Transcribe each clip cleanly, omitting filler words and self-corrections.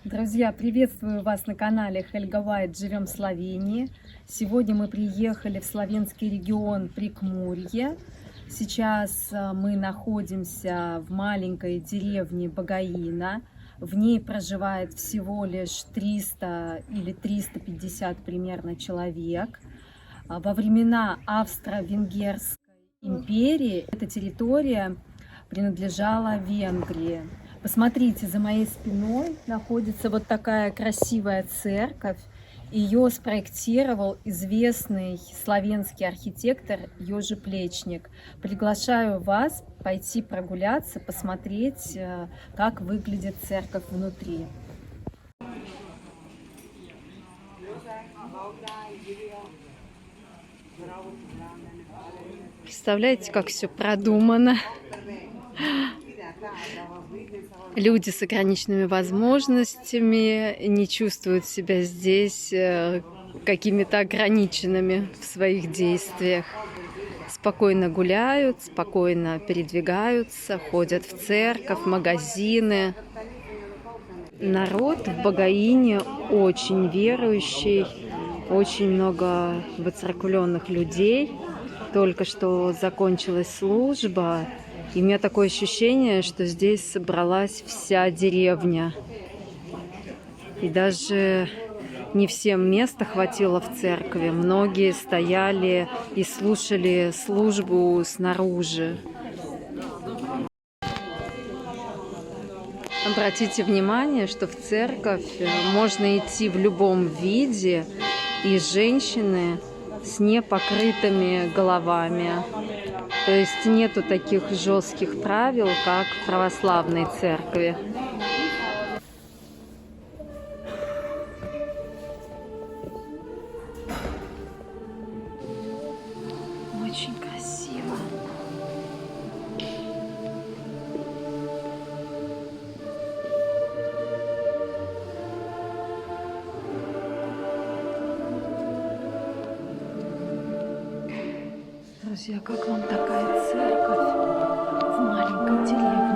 Друзья, приветствую вас на канале Хельга Вайт «Живем в Словении». Сегодня мы приехали в словенский регион Прикмурье. Сейчас мы находимся в маленькой деревне Багаина. В ней проживает всего лишь 300 или 350 примерно человек. Во времена Австро-Венгерской империи эта территория принадлежала Венгрии. Посмотрите, за моей спиной находится вот такая красивая церковь. Ее спроектировал известный славянский архитектор Йожи Плечник. Приглашаю вас пойти прогуляться, посмотреть, как выглядит церковь внутри. Представляете, как все продумано? Люди с ограниченными возможностями не чувствуют себя здесь какими-то ограниченными в своих действиях. Спокойно гуляют, спокойно передвигаются, ходят в церковь, в магазины. Народ в Багаине очень верующий, очень много воцерквленных людей. Только что закончилась служба. И у меня такое ощущение, что здесь собралась вся деревня. И даже не всем места хватило в церкви. Многие стояли и слушали службу снаружи. Обратите внимание, что в церковь можно идти в любом виде, и женщины с непокрытыми головами. То есть нету таких жестких правил, как в православной церкви. Очень красиво. Друзья, как вам такая церковь в маленькой деревне?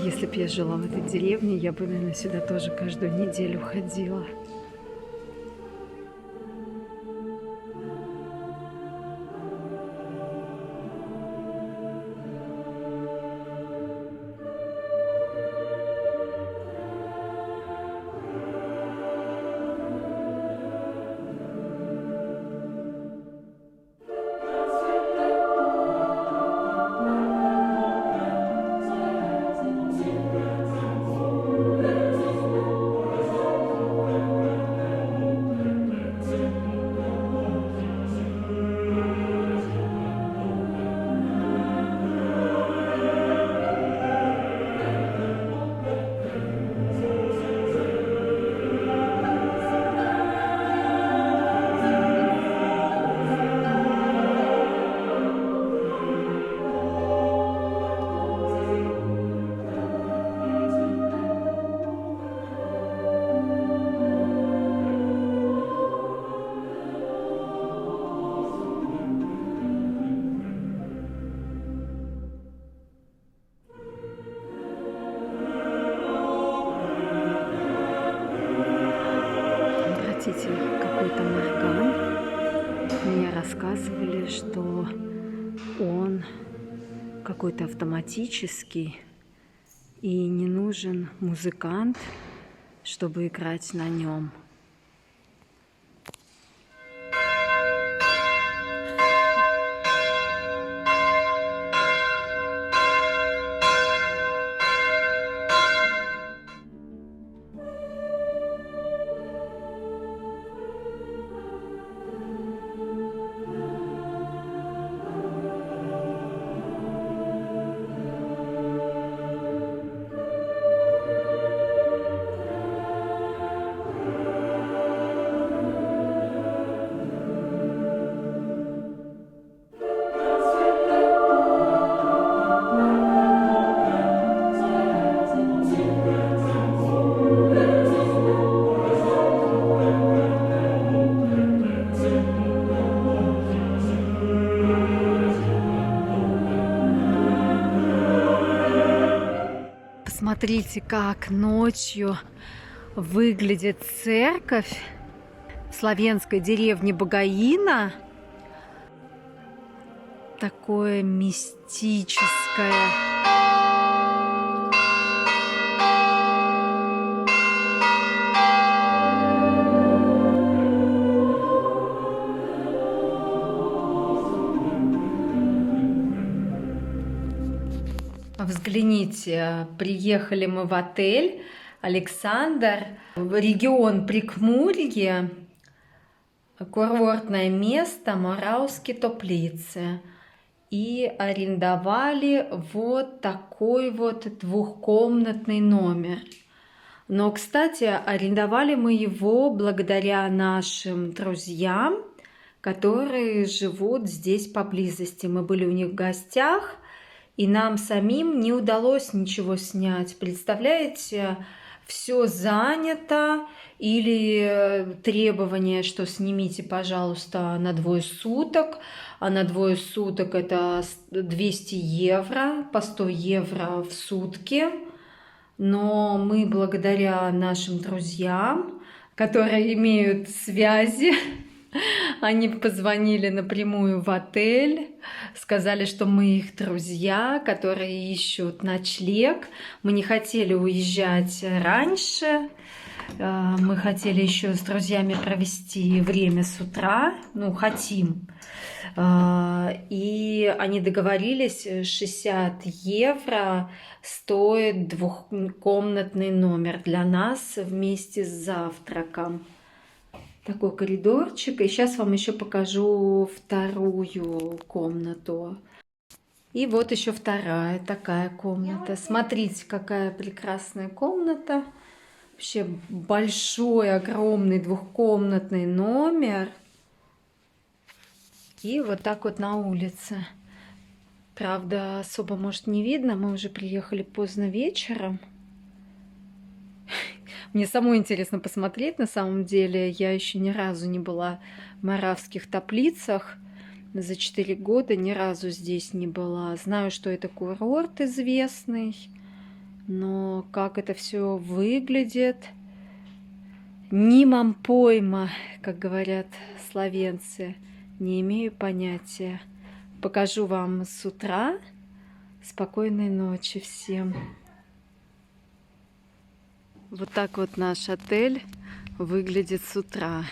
Если бы я жила в этой деревне, я бы, наверное, сюда тоже каждую неделю ходила. Какой-то морган. Мне рассказывали, что он какой-то автоматический и не нужен музыкант, чтобы играть на нем. Смотрите, как ночью выглядит церковь в славянской деревне Багаина. Такое мистическое. Взгляните, приехали мы в отель Александр, в регион Прикмурье, курортное место Моравские Топлицы. И арендовали вот такой вот двухкомнатный номер. Но, кстати, арендовали мы его благодаря нашим друзьям, которые живут здесь поблизости. Мы были у них в гостях, и нам самим не удалось ничего снять. Представляете, все занято, или требование, что снимите, пожалуйста, на 2 суток, а на 2 суток это 200 евро, по 100 евро в сутки. Но мы благодаря нашим друзьям, которые имеют связи, они позвонили напрямую в отель, сказали, что мы их друзья, которые ищут ночлег. Мы не хотели уезжать раньше, мы хотели еще с друзьями провести время с утра, ну, хотим. И они договорились, 60 евро стоит двухкомнатный номер для нас вместе с завтраком. Такой коридорчик. И сейчас вам еще покажу вторую комнату. И вот еще вторая такая комната. Смотрите, какая прекрасная комната. Вообще большой, огромный двухкомнатный номер. И вот так вот на улице. Правда, особо, может, не видно. Мы уже приехали поздно вечером. Мне самой интересно посмотреть, на самом деле. Я еще ни разу не была в Моравских Топлицах. За 4 года ни разу здесь не была. Знаю, что это курорт известный. Но как это все выглядит? Нимам пойма, как говорят словенцы. Не имею понятия. Покажу вам с утра. Спокойной ночи всем. Вот так вот наш отель выглядит с утра.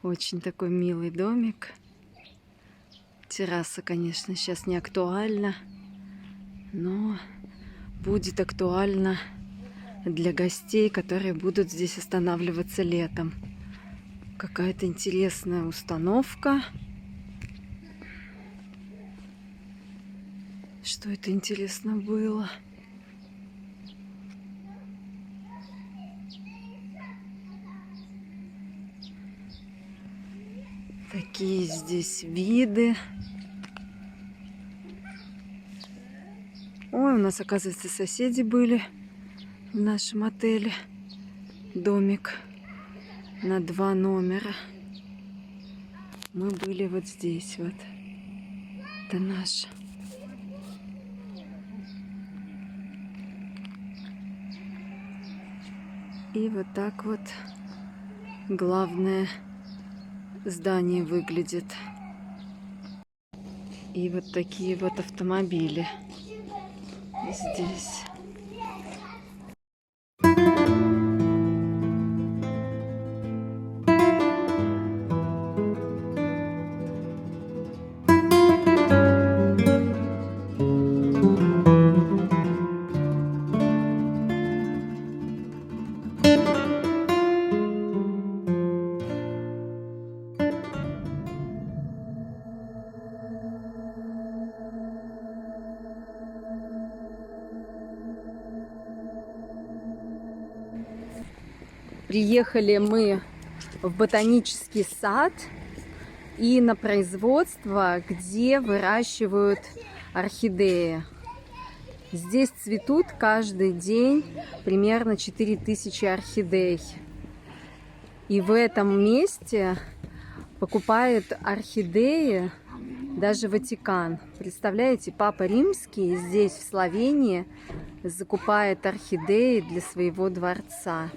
Очень такой милый домик. Терраса, конечно, сейчас не актуальна, но будет актуально для гостей, которые будут здесь останавливаться летом. Какая-то интересная установка. Что это интересно было? Такие здесь виды. Ой, у нас, оказывается, соседи были в нашем отеле. Домик на 2 номера. Мы были вот здесь вот. Это наш. И вот так вот главное здание выглядит. И вот такие вот автомобили здесь. Приехали мы в ботанический сад и на производство, где выращивают орхидеи. Здесь цветут каждый день примерно 4000 орхидей. И в этом месте покупает орхидеи даже Ватикан. Представляете, Папа Римский здесь, в Словении, закупает орхидеи для своего дворца.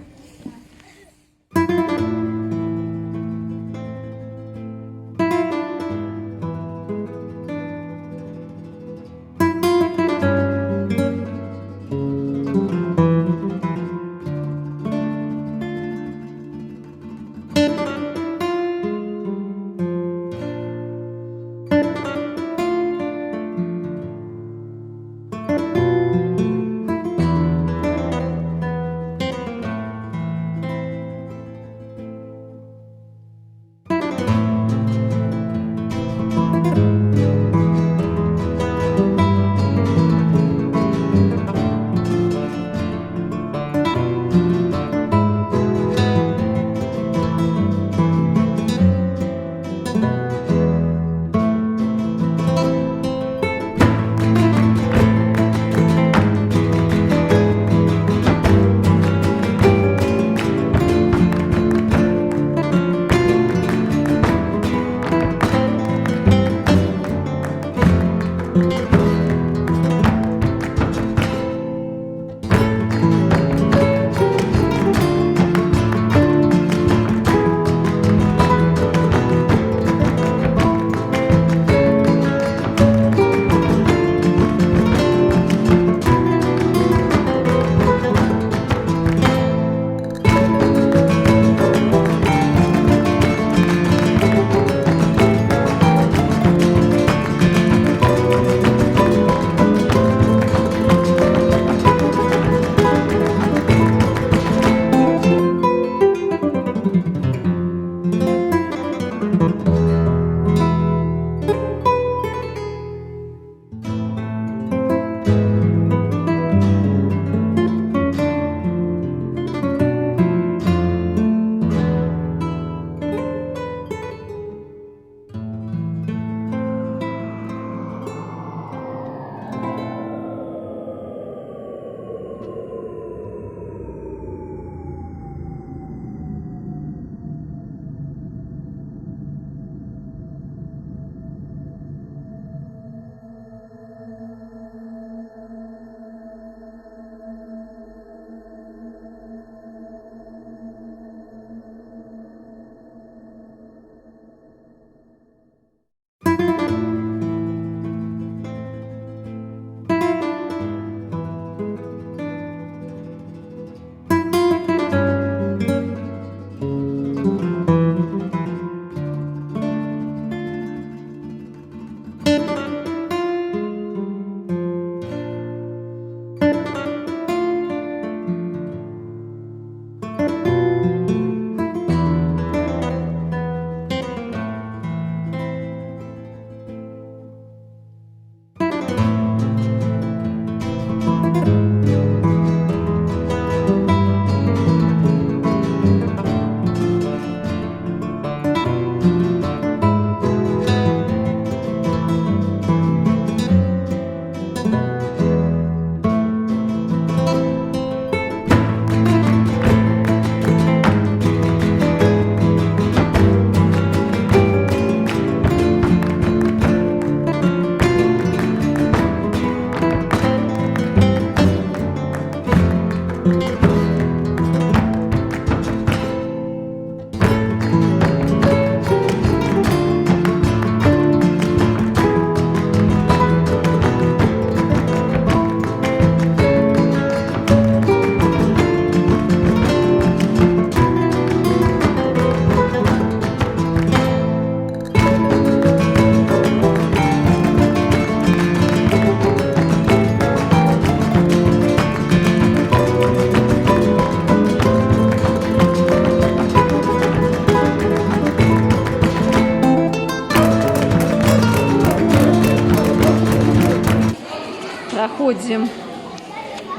Проходим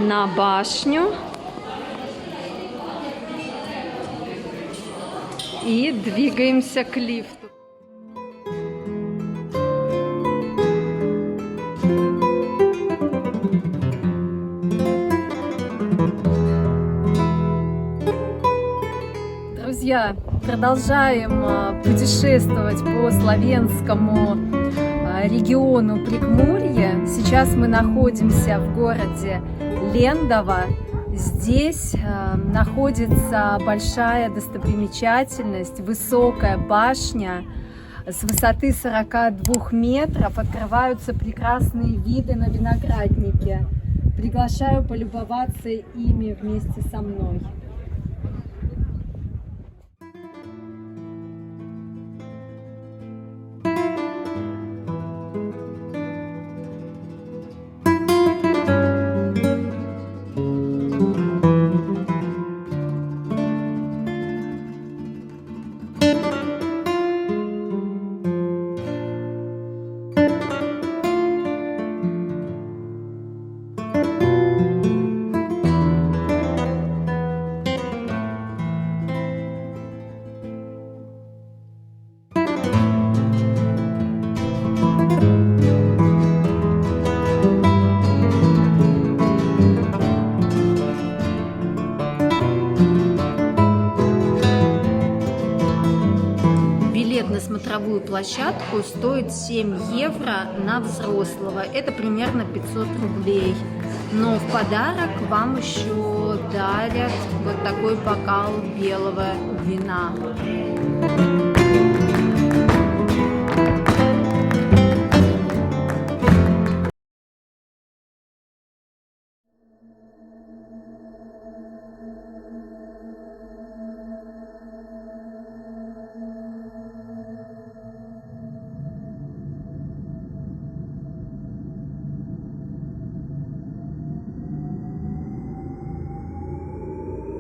на башню и двигаемся к лифту. Друзья, продолжаем путешествовать по славянскому региону Прикмурья. Сейчас мы находимся в городе Лендово. Здесь находится большая достопримечательность, высокая башня. С высоты 42 метров открываются прекрасные виды на виноградники. Приглашаю полюбоваться ими вместе со мной. Билет на смотровую площадку стоит 7 евро на взрослого. Это примерно 500 рублей. Но в подарок вам еще дарят вот такой бокал белого вина.